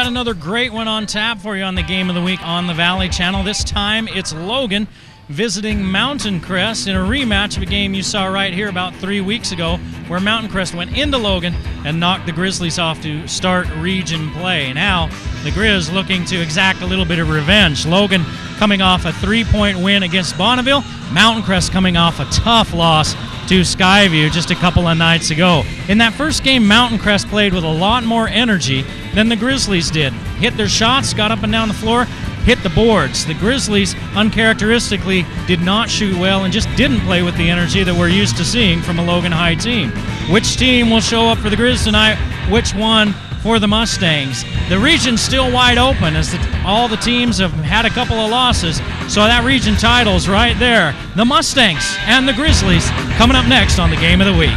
got another great one on tap for you on the Game of the Week on the Valley Channel. This time it's Logan visiting Mountain Crest in a rematch of a game you saw right here about 3 weeks ago where Mountain Crest went into Logan and knocked the Grizzlies off to start region play. Now the Grizz looking to exact a little bit of revenge. Logan coming off a 3-point win against Bonneville. Mountain Crest coming off a tough loss to Skyview just a couple of nights ago. In that first game, Mountain Crest played with a lot more energy than the Grizzlies did. Hit their shots, got up and down the floor, hit the boards. The Grizzlies uncharacteristically did not shoot well and just didn't play with the energy that we're used to seeing from a Logan High team. Which team will show up for the Grizz tonight? Which one for the Mustangs? The region's still wide open as all the teams have had a couple of losses, so that region title's right there. The Mustangs and the Grizzlies coming up next on the Game of the Week.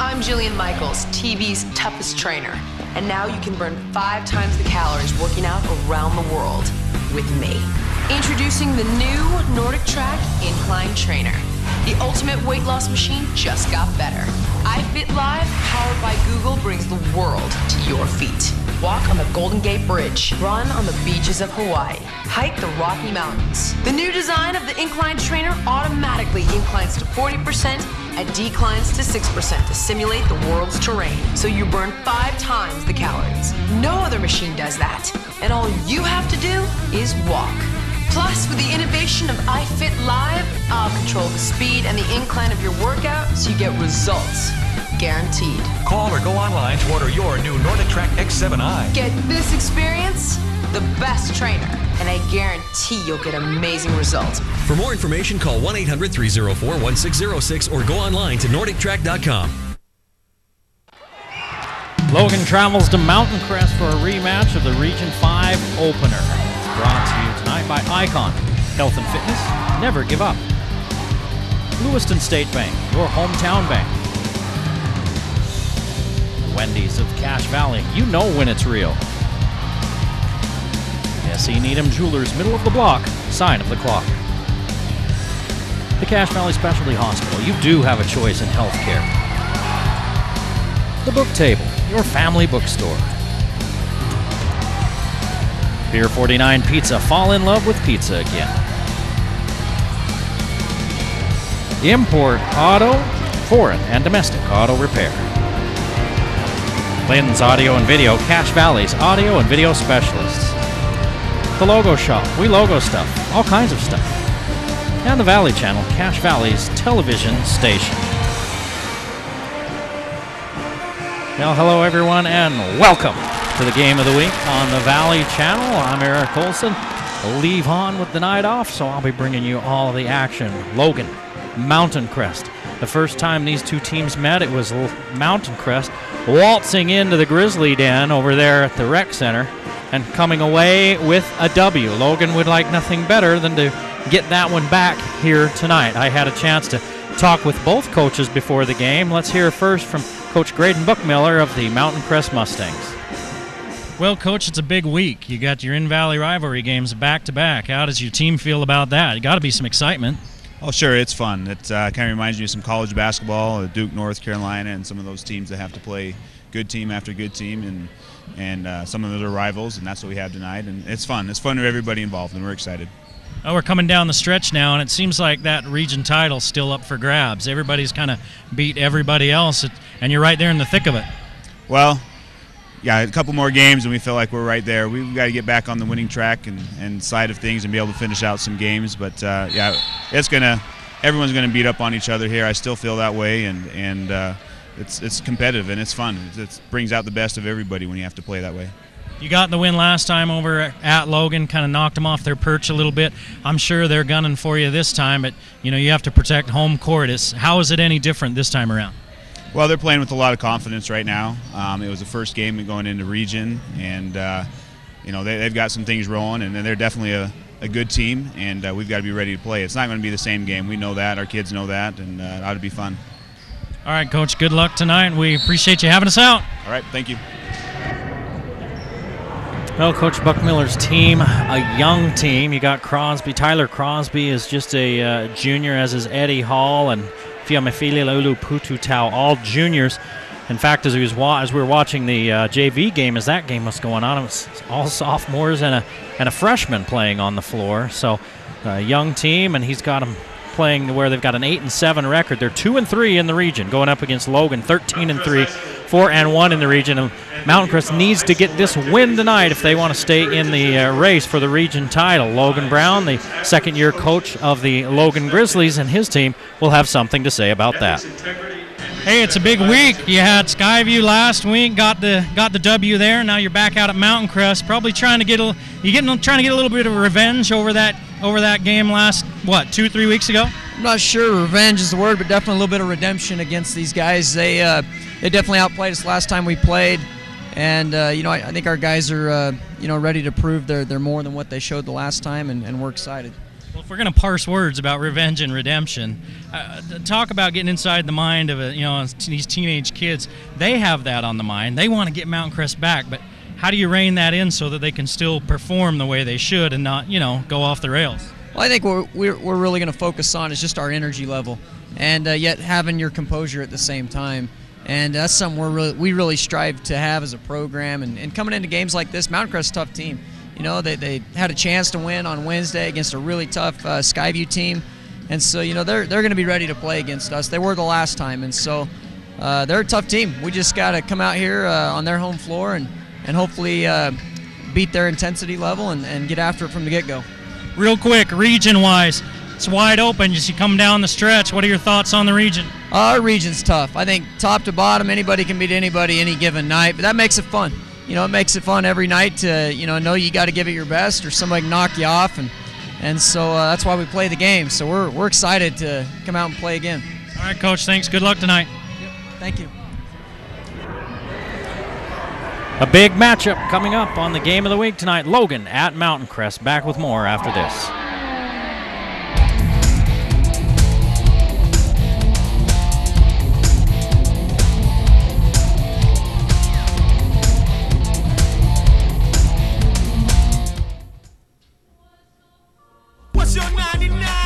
I'm Jillian Michaels, TV's toughest trainer, and now you can burn 5 times the calories working out around the world with me. Introducing the new Nordic Track Incline Trainer. The ultimate weight loss machine just got better. iFit Live, powered by Google, brings the world to your feet. Walk on the Golden Gate Bridge. Run on the beaches of Hawaii. Hike the Rocky Mountains. The new design of the Incline Trainer automatically inclines to 40% and declines to 6% to simulate the world's terrain, so you burn 5 times the calories. No other machine does that, and all you have to do is walk. Plus, with the innovation of iFit Live, I'll control the speed and the incline of your workout so you get results. Guaranteed. Call or go online to order your new Nordic Track X7i. Get this experience, the best trainer, and I guarantee you'll get amazing results. For more information, call 1-800-304-1606 or go online to NordicTrack.com. Logan travels to Mountain Crest for a rematch of the Region 5 opener. It's brought to you tonight by Icon, Health and Fitness, never give up. Lewiston State Bank, your hometown bank. Wendy's of Cache Valley, you know when it's real. S.E. Needham Jewelers, middle of the block, sign of the clock. The Cache Valley Specialty Hospital, you do have a choice in healthcare. The Book Table, your family bookstore. Pier 49 Pizza, fall in love with pizza again. Import Auto, foreign and domestic auto repair. Lynn's Audio and Video, Cache Valley's audio and video specialists. The Logo Shop, we logo stuff, all kinds of stuff. And the Valley Channel, Cache Valley's television station. Well, hello everyone and welcome to the Game of the Week on the Valley Channel. I'm Eric Olson. We'll leave on with the night off, so I'll be bringing you all the action. Logan, Mountain Crest. The first time these two teams met, it was Mountain Crest waltzing into the Grizzly Den over there at the rec center and coming away with a W. Logan would like nothing better than to get that one back here tonight. I had a chance to talk with both coaches before the game. Let's hear first from Coach Graydon Buckmiller of the Mountain Crest Mustangs. Well, Coach, it's a big week. You got your in-valley rivalry games back-to-back. How does your team feel about that? You got to be some excitement. Oh, sure, it's fun. It kind of reminds me of some college basketball, Duke, North Carolina, and some of those teams that have to play good team after good team, and some of those are rivals, and that's what we have tonight. And it's fun. It's fun for everybody involved, and we're excited. Oh, we're coming down the stretch now, and it seems like that region title's still up for grabs. Everybody's kind of beat everybody else, and you're right there in the thick of it. Well, yeah, a couple more games, and we feel like we're right there. We've got to get back on the winning track and side of things and be able to finish out some games. But, yeah, everyone's going to beat up on each other here. I still feel that way, and it's competitive, and it's fun. It brings out the best of everybody when you have to play that way. You got the win last time over at Logan, kind of knocked them off their perch a little bit. I'm sure they're gunning for you this time, but you have to protect home court. How is it any different this time around? Well, they're playing with a lot of confidence right now. It was the first game going into region, and they've got some things rolling, and they're definitely a good team, and we've got to be ready to play. It's not going to be the same game. We know that. Our kids know that, and it ought to be fun. All right, Coach, good luck tonight. We appreciate you having us out. All right, thank you. Well, Coach Buckmiller's team, a young team. You got Crosby. Tyler Crosby is just a junior, as is Eddie Hall and Fiamefili Laulu Pututau, all juniors. In fact, as we were watching the JV game, as that game was going on, it was all sophomores and a freshman playing on the floor. So a young team, and he's got them playing where they've got an 8-7 record. They're 2-3 in the region, going up against Logan, 13-3, 4-1 in the region. And Mountain Crest needs to get this win tonight if they want to stay in the race for the region title. Logan Brown, the second-year coach of the Logan Grizzlies, and his team will have something to say about that. Hey, it's a big week. You had Skyview last week, got the W there. Now you're back out at Mountain Crest, probably trying to get a little bit of revenge over that game last 2-3 weeks ago. I'm not sure revenge is the word, but definitely a little bit of redemption against these guys. They definitely outplayed us last time we played, and I think our guys are ready to prove they're more than what they showed the last time, and we're excited. Well, if we're going to parse words about revenge and redemption, talk about getting inside the mind of these teenage kids. They have that on the mind. They want to get Mountain Crest back, but how do you rein that in so that they can still perform the way they should and not go off the rails? Well, I think what we're really going to focus on is just our energy level, and yet having your composure at the same time. And that's something we really strive to have as a program. And coming into games like this, Mountain Crest's a tough team. They had a chance to win on Wednesday against a really tough Skyview team, and so they're going to be ready to play against us. They were the last time, and so they're a tough team. We just got to come out here on their home floor and hopefully beat their intensity level and get after it from the get-go. Real quick, region-wise, it's wide open. Just you come down the stretch. What are your thoughts on the region? Our region's tough. I think top to bottom, anybody can beat anybody any given night, but that makes it fun. It makes it fun every night to know you got to give it your best, or somebody can knock you off, and so that's why we play the game. So we're excited to come out and play again. All right, Coach. Thanks. Good luck tonight. Yep. Thank you. A big matchup coming up on the game of the week tonight. Logan at Mountain Crest. Back with more after this.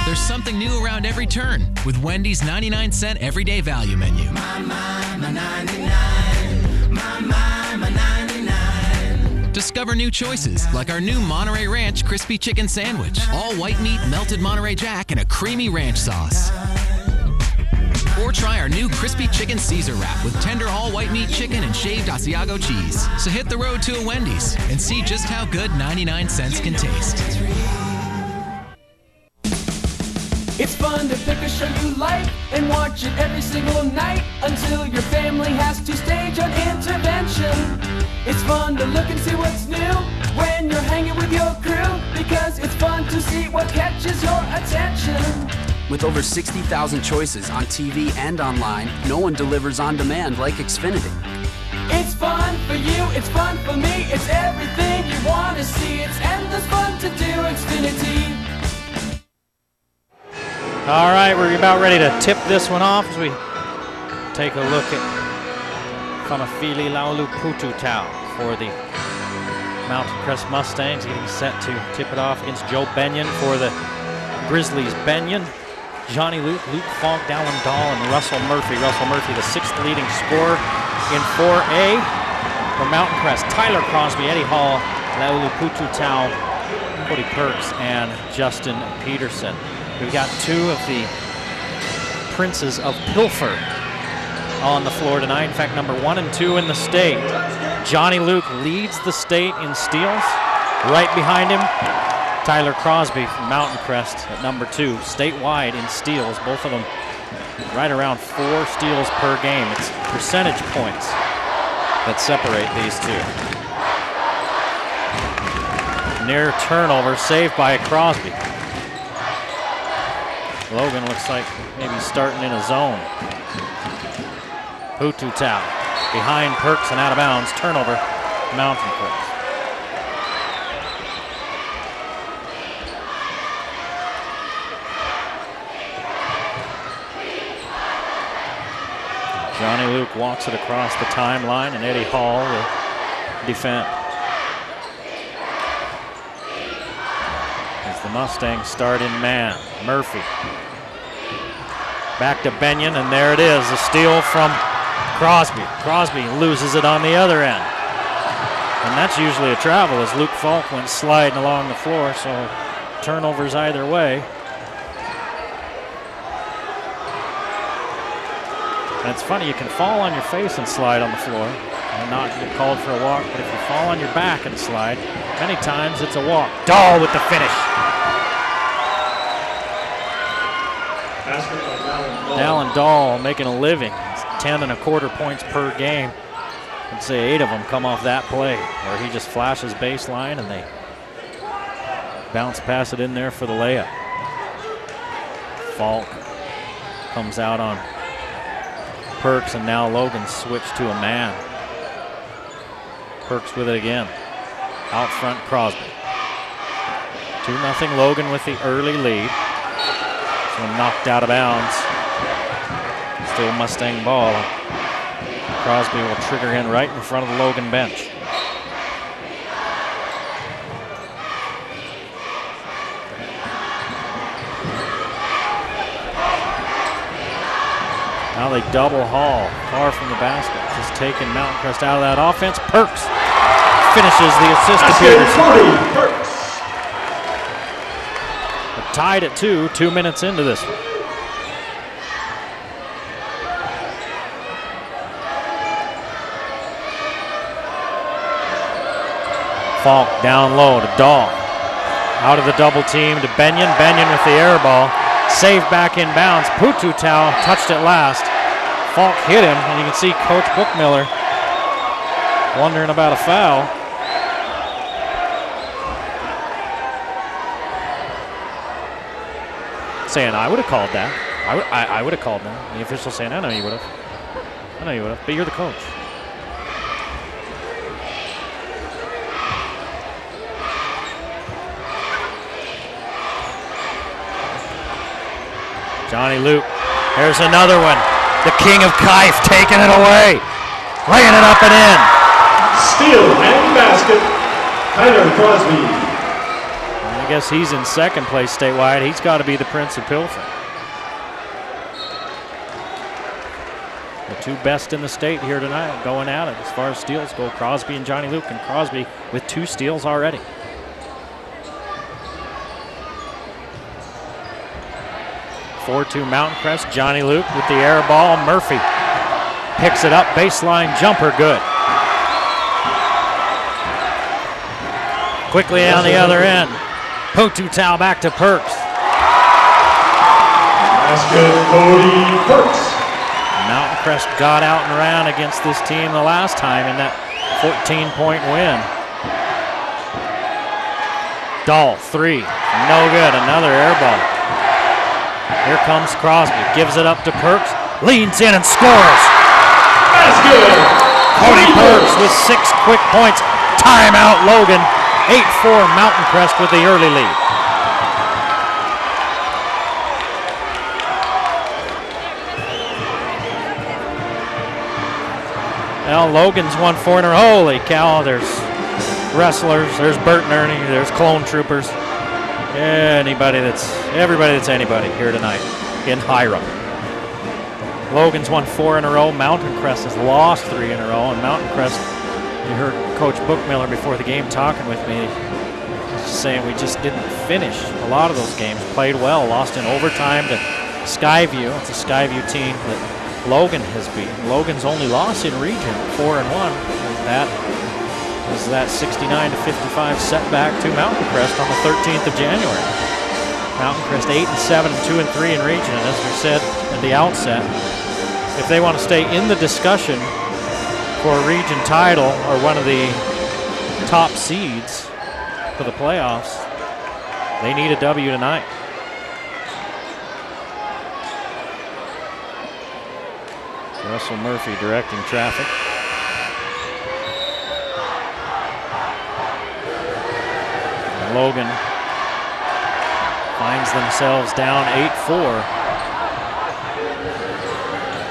There's something new around every turn with Wendy's 99-cent everyday value menu. My 99. My 99. Discover new choices like our new Monterey Ranch Crispy Chicken Sandwich. All white meat, melted Monterey Jack, and a creamy ranch sauce. Or try our new Crispy Chicken Caesar Wrap with tender all-white meat chicken and shaved Asiago cheese. So hit the road to a Wendy's and see just how good 99 cents can taste. It's fun to pick a show you like and watch it every single night until your family has to stage an intervention. It's fun to look and see what's new when you're hanging with your crew, because it's fun to see what catches your attention. With over 60,000 choices on TV and online, no one delivers on demand like Xfinity. It's fun for you, it's fun for me, it's everything you want to see. It's endless fun to do Xfinity. All right, we're about ready to tip this one off as we take a look at Famafili Laulu Pututau for the Mountain Crest Mustangs, getting set to tip it off against Joe Benyon for the Grizzlies. Benyon, Johnny Luke, Luke Fogg, Dallin Dahl, and Russell Murphy. Russell Murphy, the 6th leading scorer in 4A for Mountain Crest. Tyler Crosby, Eddie Hall, Laulu Pututau, Cody Perks, and Justin Peterson. We've got two of the princes of Pilfer on the floor tonight. In fact, number 1 and 2 in the state. Johnny Luke leads the state in steals. Right behind him, Tyler Crosby from Mountain Crest at number 2, statewide in steals. Both of them right around 4 steals per game. It's percentage points that separate these two. Near turnover, saved by Crosby. Logan looks like maybe starting in a zone. Pututau behind Perks and out of bounds. Turnover, Mountain Crest. Johnny Luke walks it across the timeline, and Eddie Hall will defend. Mustangs start in man. Murphy. Back to Benyon, and there it is. A steal from Crosby. Crosby loses it on the other end. And that's usually a travel, as Luke Falk went sliding along the floor, so turnovers either way. And it's funny, you can fall on your face and slide on the floor and not get called for a walk, but if you fall on your back and slide, many times it's a walk. Dahl with the finish. Alan Dahl making a living. It's 10.25 points per game. I'd say 8 of them come off that play, where he just flashes baseline and they bounce pass it in there for the layup. Falk comes out on Perks, and now Logan switched to a man. Perks with it again. Out front, Crosby. 2-0 Logan with the early lead. So knocked out of bounds. Still Mustang ball. Crosby will trigger in right in front of the Logan bench. Now they double haul far from the basket. Just taking Mountain Crest out of that offense. Perks finishes the assist to Peterson. We're tied at 2 minutes into this one. Falk down low to Dahl. Out of the double team to Benyon. Benyon with the air ball. Saved back in bounds. Pututau touched it last. Falk hit him, and you can see Coach Bookmiller wondering about a foul. Saying, I would have called that. I would have called that. The official saying, I know you would have. I know you would have, but you're the coach. Johnny Luke, here's another one. The king of Kife taking it away. Laying it up and in. Steal and basket, Tyler Crosby. I guess he's in second place statewide. He's got to be the Prince of Pilsen. The 2 best in the state here tonight going at it as far as steals go. Crosby and Johnny Luke, and Crosby with 2 steals already. (4-2) Mountain Crest. Johnny Luke with the air ball. Murphy picks it up. Baseline jumper, good. Quickly on the other end. Pututau back to Perks. Basket, Cody Perks. Mountain Crest got out and ran against this team the last time in that 14-point win. Dahl, 3. No good. Another air ball. Here comes Crosby, gives it up to Perks, leans in and scores. Basket! Cody Perks with 6 quick points. Timeout Logan. 8-4 Mountain Crest with the early lead. Well, Logan's won 4 in a row. Holy cow, there's wrestlers, there's Bert and Ernie, there's clone troopers. Everybody that's anybody here tonight in Hiram. Logan's won 4 in a row. Mountain Crest has lost 3 in a row. And Mountain Crest, you heard Coach Bookmiller before the game talking with me, saying we just didn't finish a lot of those games. Played well, lost in overtime to Skyview. It's a Skyview team that Logan has beaten. Logan's only loss in region, 4-1. That was that 69-55 setback to Mountain Crest on the 13th of January. Mountain Crest 8-7, 2-3 in region. And as we said at the outset, if they want to stay in the discussion for a region title or one of the top seeds for the playoffs, they need a W tonight. Russell Murphy directing traffic. Logan finds themselves down 8-4.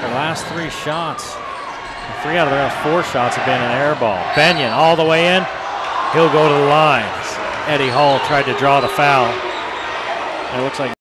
The last 3 shots, 3 out of the last 4 shots have been an air ball. Benyon all the way in. He'll go to the line. Eddie Hall tried to draw the foul. It looks like